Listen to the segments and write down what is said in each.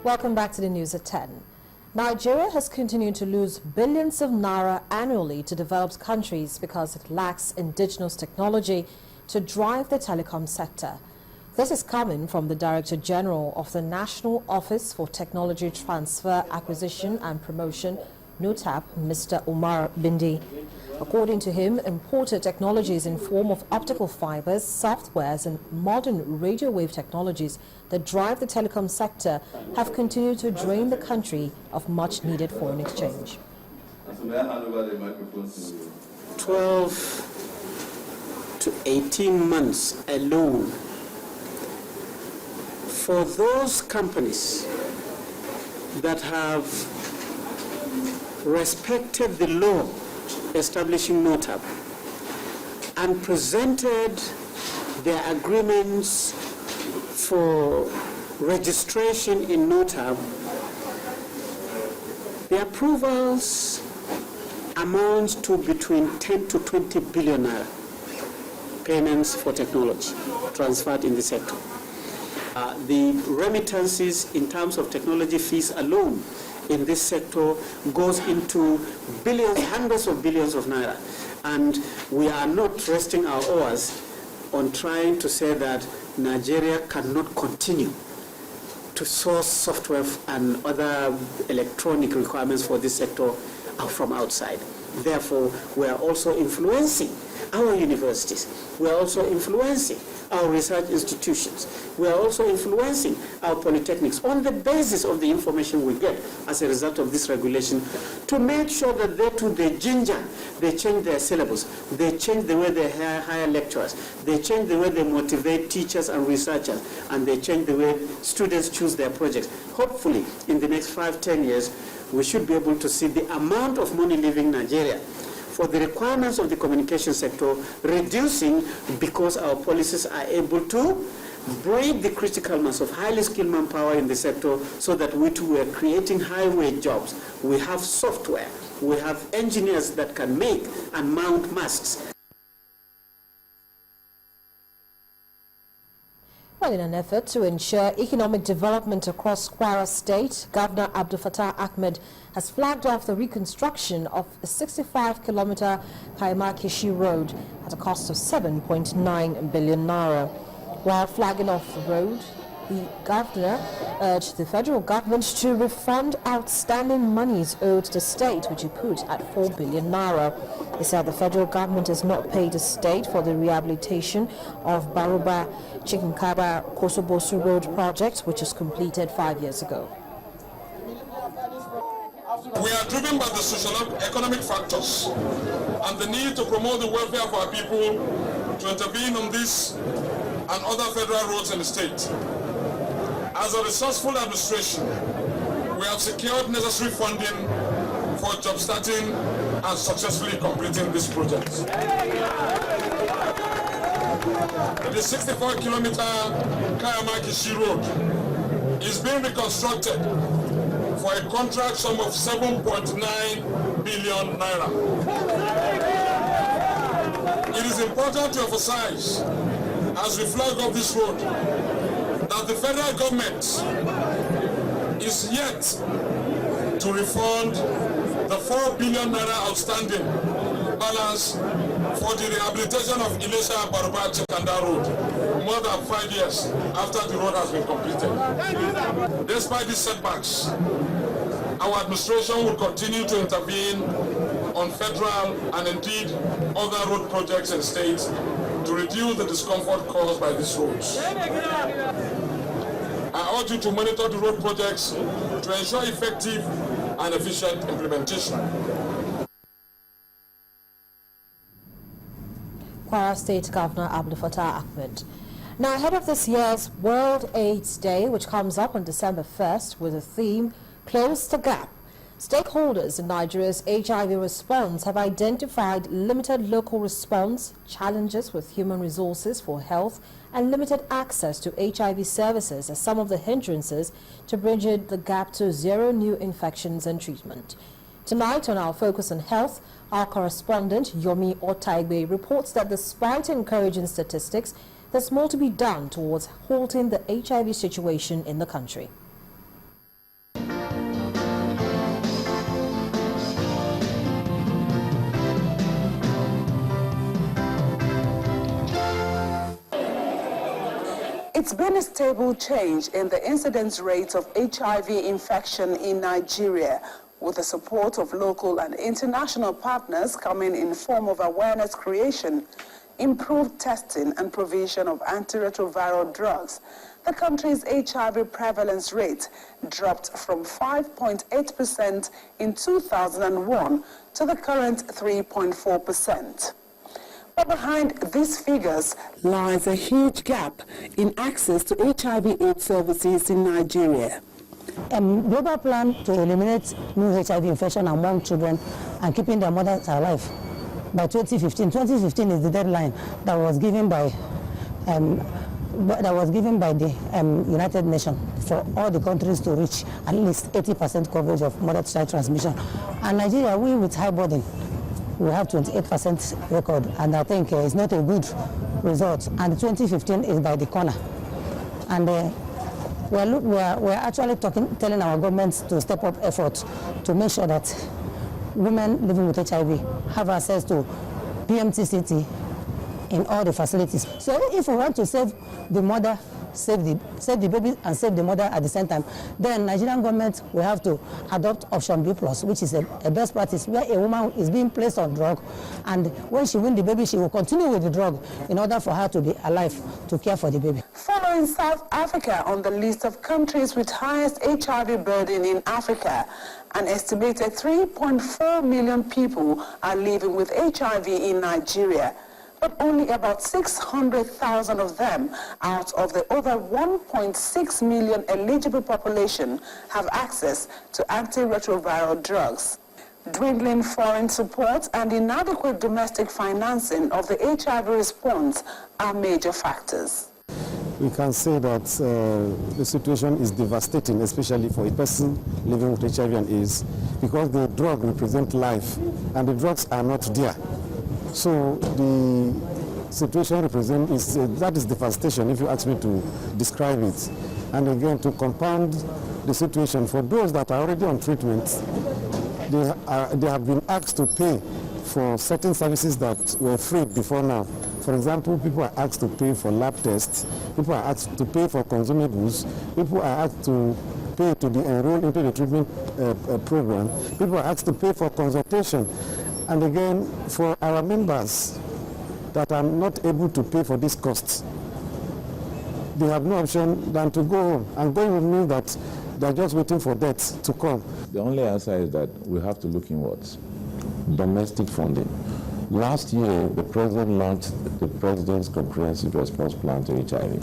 Welcome back to the news at 10. Nigeria has continued to lose billions of naira annually to developed countries because it lacks indigenous technology to drive the telecom sector. This is coming from the Director General of the National Office for Technology Transfer, Acquisition and Promotion, NOTAP, Mr. Umar Bindi. According to him, imported technologies in form of optical fibers, softwares and modern radio wave technologies that drive the telecom sector have continued to drain the country of much needed foreign exchange. 12 to 18 months alone for those companies that have respected the law establishing NOTAP and presented their agreements for registration in NOTAP, the approvals amount to between 10 to 20 billion naira payments for technology transferred in the sector. The remittances in terms of technology fees alone in this sector goes into billions, hundreds of billions of naira. And we are not resting our oars on trying to say that Nigeria cannot continue to source software and other electronic requirements for this sector from outside. Therefore, we are also influencing our universities. We are also influencing our research institutions. We are also influencing our polytechnics on the basis of the information we get as a result of this regulation to make sure that they too, they ginger, they change their syllabus, they change the way they hire lecturers, they change the way they motivate teachers and researchers, and they change the way students choose their projects. Hopefully, in the next 5-10 years, we should be able to see the amount of money leaving Nigeria for the requirements of the communication sector reducing because our policies are able to break the critical mass of highly skilled manpower in the sector so that we too are creating high-wage jobs. We have software, we have engineers that can make and mount masts. Well, in an effort to ensure economic development across Kwara State, Governor Abdul Fattah Ahmed has flagged off the reconstruction of a 65-kilometer Kayama-Kishi road at a cost of 7.9 billion naira. While flagging off the road, the governor urged the federal government to refund outstanding monies owed to the state, which he put at 4 billion naira. He said the federal government has not paid the state for the rehabilitation of Baruba Chikankaba Kosobosu Road project, which was completed 5 years ago. We are driven by the socio-economic factors and the need to promote the welfare of our people to intervene on this and other federal roads in the state. As a resourceful administration, we have secured necessary funding for job starting and successfully completing this project. The 64-kilometer Kayama-Kishi road is being reconstructed for a contract sum of 7.9 billion naira. It is important to emphasize, as we flag off this road, that the federal government is yet to refund the 4 billion naira outstanding balance for the rehabilitation of Ilesha Baruba Chikanda Road more than 5 years after the road has been completed. Despite these setbacks, our administration will continue to intervene on federal and indeed other road projects in states to reduce the discomfort caused by these roads. I urge you to monitor the road projects to ensure effective and efficient implementation. Kwara State Governor Abdul Fattah Ahmed. Now, ahead of this year's World AIDS Day, which comes up on December 1st with the theme Close the Gap, stakeholders in Nigeria's HIV response have identified limited local response, challenges with human resources for health, and limited access to HIV services as some of the hindrances to bridging the gap to zero new infections and treatment. Tonight on our Focus on Health, our correspondent Yomi Otaigbe reports that despite encouraging statistics, there's more to be done towards halting the HIV situation in the country. It's been a stable change in the incidence rate of HIV infection in Nigeria, with the support of local and international partners coming in form of awareness creation, improved testing and provision of antiretroviral drugs. The country's HIV prevalence rate dropped from 5.8% in 2001 to the current 3.4%. But behind these figures lies a huge gap in access to HIV/AIDS services in Nigeria. A global plan to eliminate new HIV infection among children and keeping their mothers alive by 2015. 2015 is the deadline that was given by the United Nations for all the countries to reach at least 80% coverage of mother-to-child transmission. And Nigeria, we with high burden, we have 28% record, and I think it's not a good result. And 2015 is by the corner. And we're actually telling our governments to step up efforts to make sure that women living with HIV have access to PMTCT in all the facilities. So if we want to save the mother, save the baby and save the mother at the same time, then Nigerian government will have to adopt option B+, which is a best practice where a woman is being placed on drug, and when she wins the baby, she will continue with the drug in order for her to be alive to care for the baby. Following South Africa on the list of countries with highest HIV burden in Africa, an estimated 3.4 million people are living with HIV in Nigeria. But only about 600,000 of them out of the over 1.6 million eligible population have access to antiretroviral drugs. Dwindling foreign support and inadequate domestic financing of the HIV response are major factors. We can say that the situation is devastating, especially for a person living with HIV and AIDS, because the drug represents life and the drugs are not there. So the situation represents, that is devastation if you ask me to describe it. And again, to compound the situation, for those that are already on treatment, they have been asked to pay for certain services that were free before now. For example, people are asked to pay for lab tests, people are asked to pay for consumables, people are asked to pay to enroll into the treatment program, people are asked to pay for consultation. And again, for our members that are not able to pay for these costs, they have no option than to go home. And going home means that they're just waiting for death to come. The only answer is that we have to look inwards. Domestic funding. Last year, the President launched the President's Comprehensive Response Plan to HIV.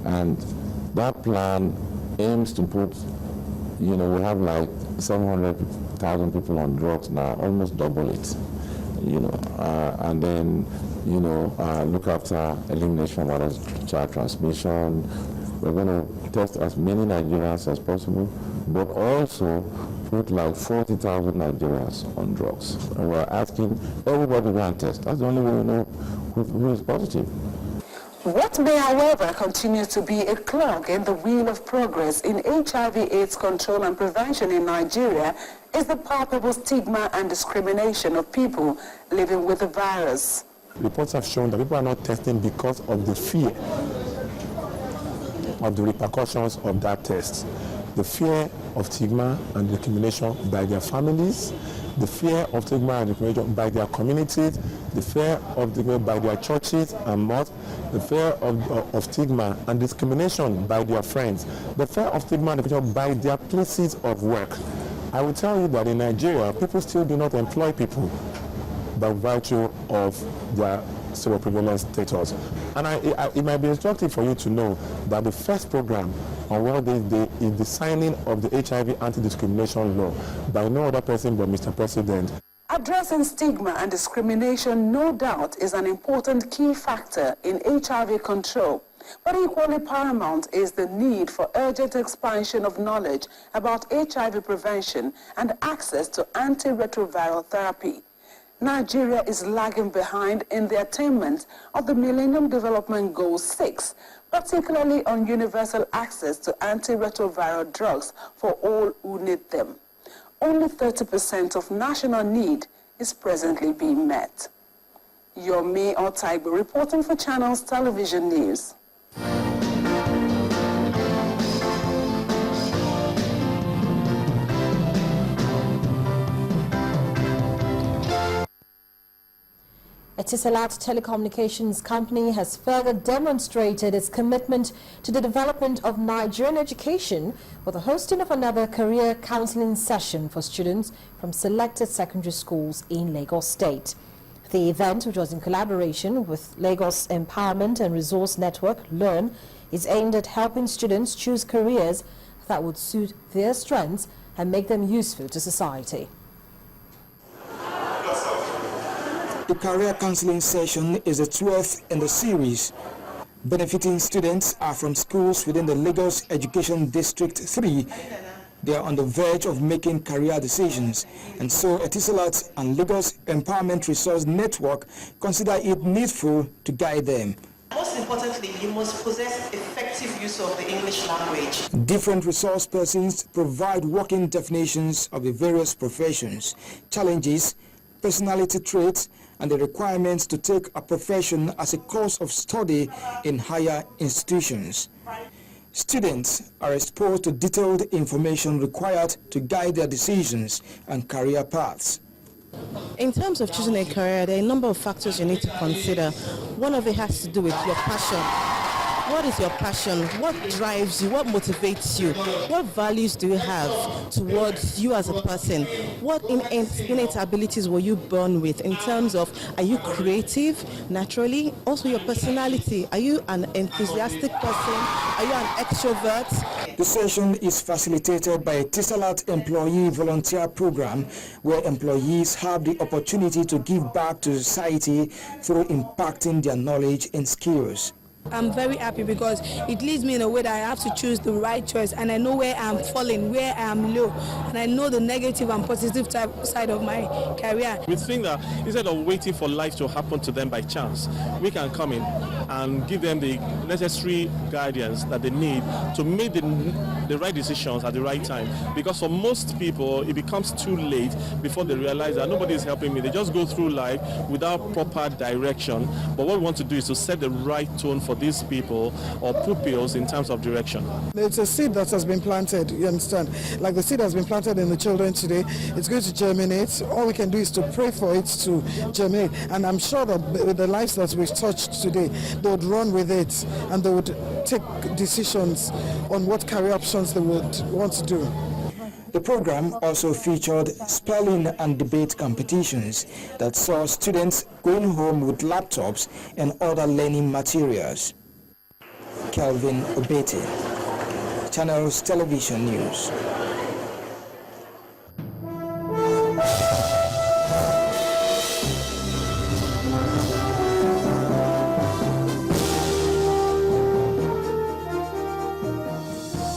And that plan aims to put, we have like 700,000 people on drugs now, almost double it, and then, look after elimination of mother-to-child transmission. We're going to test as many Nigerians as possible, but also put like 40,000 Nigerians on drugs. And we're asking everybody to go and test. That's the only way we know who is positive. What may, however, continue to be a clog in the wheel of progress in HIV/AIDS control and prevention in Nigeria is the palpable stigma and discrimination of people living with the virus. Reports have shown that people are not testing because of the fear of the repercussions of that test. The fear of stigma and discrimination by their families, the fear of stigma and discrimination by their communities, the fear of stigma by their churches and mosques, the fear of stigma and discrimination by their friends, the fear of stigma and discrimination by their places of work. I will tell you that in Nigeria, people still do not employ people by virtue of their seroprevalence status. And it might be instructive for you to know that the first program on World AIDS Day is the signing of the HIV anti-discrimination law by no other person but Mr. President. Addressing stigma and discrimination, no doubt, is an important key factor in HIV control. But equally paramount is the need for urgent expansion of knowledge about HIV prevention and access to antiretroviral therapy. Nigeria is lagging behind in the attainment of the Millennium Development Goal 6, particularly on universal access to antiretroviral drugs for all who need them. Only 30% of national need is presently being met. Yomi Otaibu reporting for Channels Television News. Etisalat Telecommunications Company has further demonstrated its commitment to the development of Nigerian education with the hosting of another career counseling session for students from selected secondary schools in Lagos State. The event, which was in collaboration with Lagos Empowerment and Resource Network, LEARN, is aimed at helping students choose careers that would suit their strengths and make them useful to society. The career counseling session is the 12th in the series. Benefiting students are from schools within the Lagos Education District 3. They are on the verge of making career decisions, and so Etisalat and Lagos Empowerment Resource Network consider it needful to guide them. Most importantly, you must possess effective use of the English language. Different resource persons provide working definitions of the various professions, challenges, personality traits, and the requirements to take a profession as a course of study in higher institutions. Students are exposed to detailed information required to guide their decisions and career paths. In terms of choosing a career, there are a number of factors you need to consider. One of it has to do with your passion. What is your passion? What drives you? What motivates you? What values do you have towards you as a person? What innate abilities were you born with in terms of, are you creative naturally? Also your personality. Are you an enthusiastic person? Are you an extrovert? The session is facilitated by a Etisalat Employee Volunteer Program, where employees have the opportunity to give back to society through impacting their knowledge and skills. I'm very happy because it leads me in a way that I have to choose the right choice, and I know where I'm falling, where I'm low, and I know the negative and positive side of my career. We think that instead of waiting for life to happen to them by chance, we can come in and give them the necessary guidance that they need to make the right decisions at the right time. Because for most people, it becomes too late before they realize that nobody is helping me. They just go through life without proper direction. But what we want to do is to set the right tone for these people or pupils in terms of direction. It's a seed that has been planted, you understand? Like the seed has been planted in the children today, it's going to germinate. All we can do is to pray for it to germinate. And I'm sure that with the lives that we've touched today, they would run with it and they would take decisions on what career options they would want to do. The program also featured spelling and debate competitions that saw students going home with laptops and other learning materials. Kelvin Obete, Channels Television News.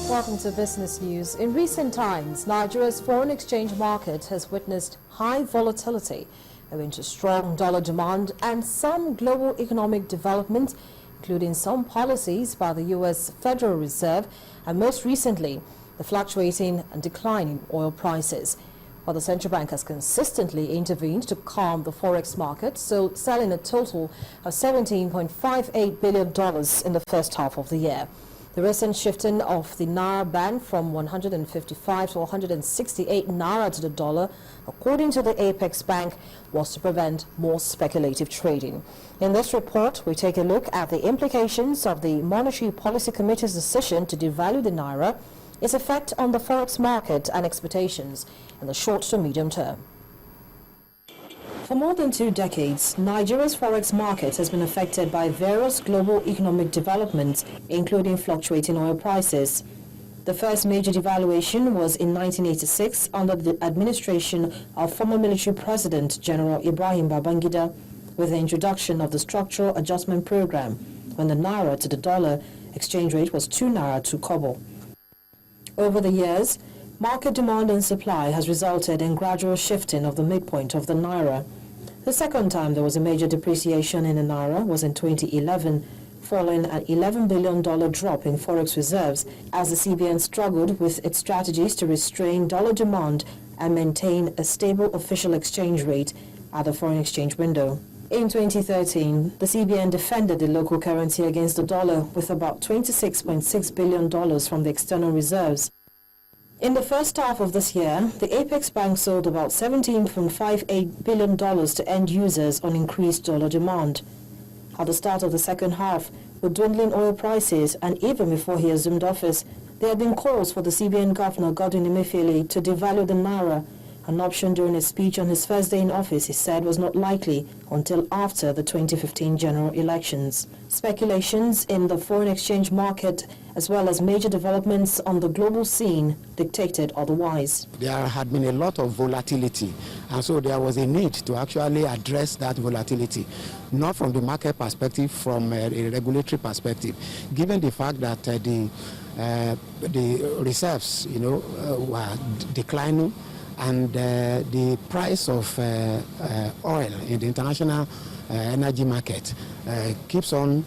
Welcome to Business News. In recent times, Nigeria's foreign exchange market has witnessed high volatility owing to strong dollar demand and some global economic development, including some policies by the U.S. Federal Reserve and most recently, the fluctuating and declining oil prices. While the central bank has consistently intervened to calm the forex market, so selling a total of $17.58 billion in the first half of the year. The recent shifting of the Naira band from 155 to 168 Naira to the dollar, according to the Apex Bank, was to prevent more speculative trading. In this report, we take a look at the implications of the Monetary Policy Committee's decision to devalue the Naira, its effect on the forex market and expectations in the short to medium term. For more than 2 decades, Nigeria's forex market has been affected by various global economic developments, including fluctuating oil prices. The first major devaluation was in 1986 under the administration of former military President General Ibrahim Babangida, with the introduction of the Structural Adjustment Program, when the Naira to the dollar exchange rate was 2 Naira to Kobo. Over the years, market demand and supply has resulted in gradual shifting of the midpoint of the Naira. The second time there was a major depreciation in the Naira was in 2011, following an $11 billion drop in forex reserves as the CBN struggled with its strategies to restrain dollar demand and maintain a stable official exchange rate at the foreign exchange window. In 2013, the CBN defended the local currency against the dollar with about $26.6 billion from the external reserves. In the first half of this year, the Apex Bank sold about $17.58 billion to end users on increased dollar demand. At the start of the second half, with dwindling oil prices and even before he assumed office, there had been calls for the CBN Governor Godwin Emefiele to devalue the Naira, an option during a speech on his first day in office he said was not likely until after the 2015 general elections. Speculations in the foreign exchange market as well as major developments on the global scene dictated otherwise. There had been a lot of volatility, and so there was a need to actually address that volatility, not from the market perspective, from a regulatory perspective, given the fact that the reserves, were declining, and the price of oil in the international energy market keeps on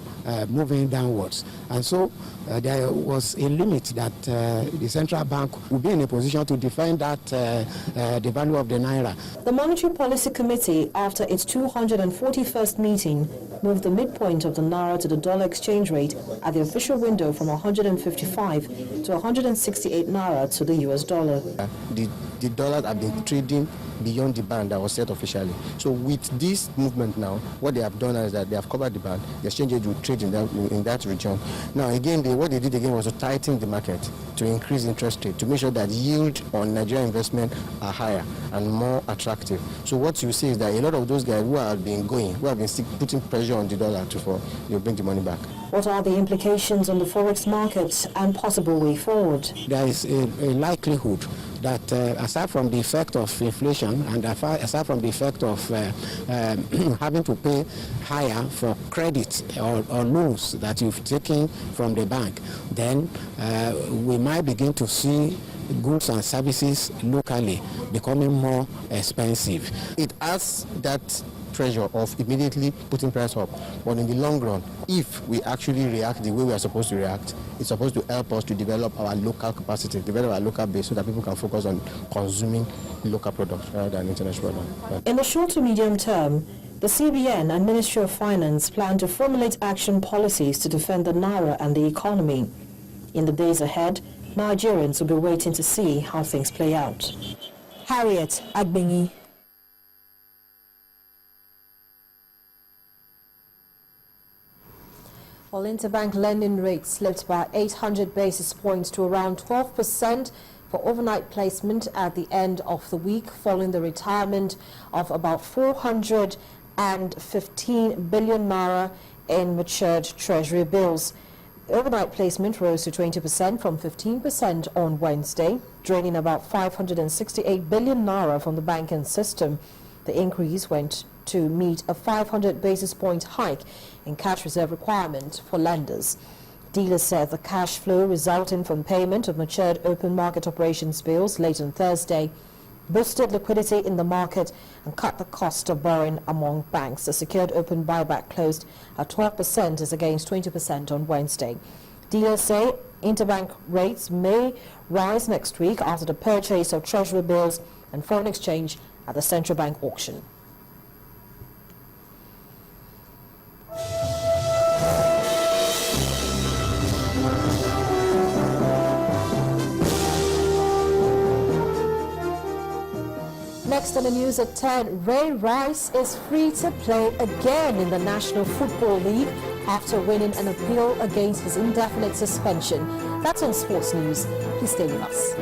moving downwards. And so there was a limit that the central bank would be in a position to defend that the value of the Naira. The Monetary Policy Committee, after its 241st meeting, moved the midpoint of the Naira to the dollar exchange rate at the official window from 155 to 168 Naira to the US dollar. The dollars have been trading beyond the band that was set officially. So with this movement now, what they have done is that they have covered the band. The exchange rate will trade in that region. Now again, what they did again was to tighten the market, to increase interest rate, to make sure that yield on Nigerian investment are higher and more attractive. So what you see is that a lot of those guys who have been putting pressure on the dollar they'll bring the money back. What are the implications on the forex market and possible way forward? There is a likelihood that aside from the effect of inflation and aside from the effect of having to pay higher for credit or loans that you've taken from the bank, then we might begin to see goods and services locally becoming more expensive. It has that pressure of immediately putting price up, but in the long run, if we actually react the way we are supposed to react, it's supposed to help us to develop our local capacity, develop our local base so that people can focus on consuming local products rather than international products. In the short to medium term, the CBN and Ministry of Finance plan to formulate action policies to defend the Naira and the economy. In the days ahead, Nigerians will be waiting to see how things play out. Harriet Agbengi. While interbank lending rates slipped by 800 basis points to around 12% for overnight placement at the end of the week following the retirement of about 415 billion Naira in matured treasury bills. Overnight placement rose to 20% from 15% on Wednesday, draining about 568 billion Naira from the banking system. The increase went to meet a 500 basis point hike in cash reserve requirement for lenders. Dealers said the cash flow resulting from payment of matured open market operations bills late on Thursday boosted liquidity in the market and cut the cost of borrowing among banks. The secured open buyback closed at 12% as against 20% on Wednesday. Dealers say interbank rates may rise next week after the purchase of treasury bills and foreign exchange at the central bank auction. Next on the news at 10, Ray Rice is free to play again in the National Football League after winning an appeal against his indefinite suspension. That's on Sports News. Please stay with us.